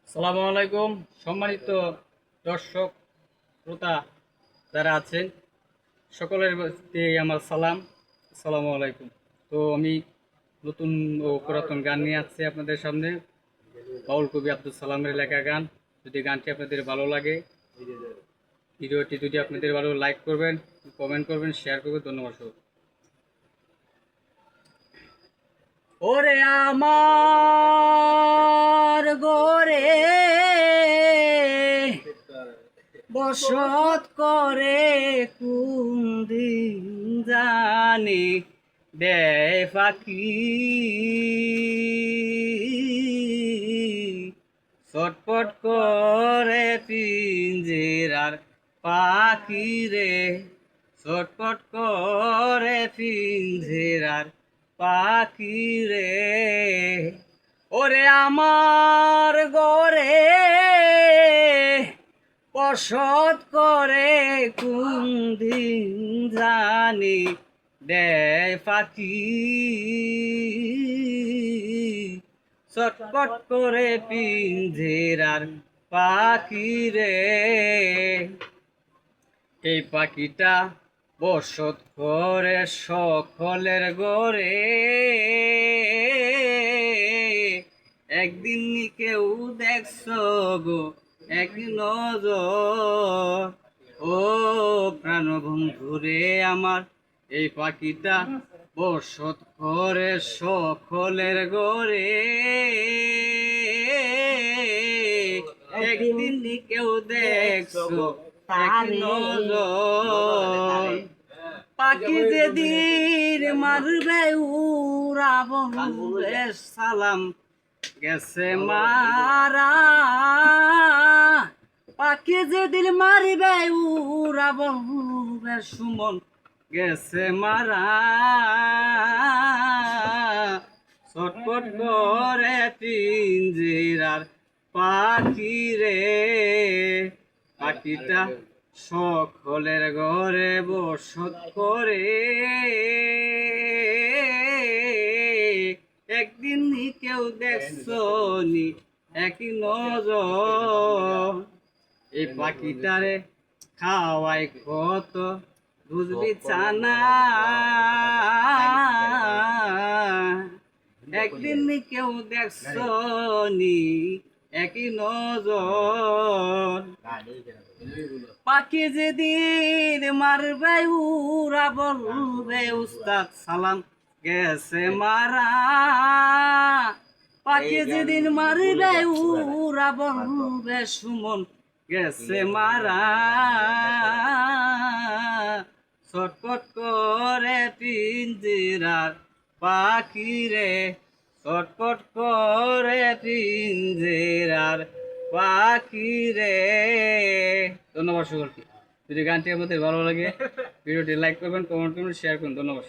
আসসালামু আলাইকুম। সম্মানিত দর্শক শ্রোতা যারা আছেন, সকলের প্রতি আমার সালাম। আসসালামু আলাইকুম। তো আমি নতুন ও পুরাতন গান নিয়ে আসছি আপনাদের সামনে। বাউল কবি আব্দুল সালামের লেখা গান। যদি গানটি আপনাদের ভালো লাগে, ভিডিওটি যদি আপনাদের ভালো লাইক করবেন, কমেন্ট করবেন, শেয়ার করবেন। ধন্যবাদ। ওরে আমার গোরে বসত করে কোন দিন জানি দেয় পাখি, ছটপট করে পিঞ্জিরার পাখি রে, ছটপট করে পিঞ্জিরার পাখি রে। ওরে আমার গরে বসত করে কোন দিন জানি দেয় পাখি, ছটপট করে পিঞ্জিরার পাখি রে। এই পাখিটা বসত করে সকলের গরে, একদিন কেউ দেখছো গো এক নজর। ও প্রাণবন্ধু রে আমার, এই পাখিটা বসত করে সকলের গরে, একদিন কেউ দেখছো এক নজর। পাখি যেদিন মারবে উড়াবো সালাম গেছে মারা, পাখি যেদিন মারিবে উড়াবো সুমন গেছে মারা। ছটপট করে পিঞ্জিরার পাখি রে, পাখিটা সকলের ঘরে বসত করে, একদিন কেউ দেখছো নি এক নজর। এই পাখিটারে খাওয়াই কত বুঝবি চানা, একদিন কেউ দেখছো নি একই নজর। পাখি যেদিন মারবে উড়া বলবে উস্তাদ সালাম গেছে মারা, পাখি যেদিন মারবে উড়া বলবে সুমন গেছে মারা। ছটপট করে পিঞ্জিরার পাখি রে, ছটপট করে পিঞ্জিরার পাখি রে। ধন্যবাদ সকলকে। যদি গানটি আপনাদের ভালো লাগে, ভিডিওটি লাইক করবেন, কমেন্ট করবেন, শেয়ার করুন। ধন্যবাদ।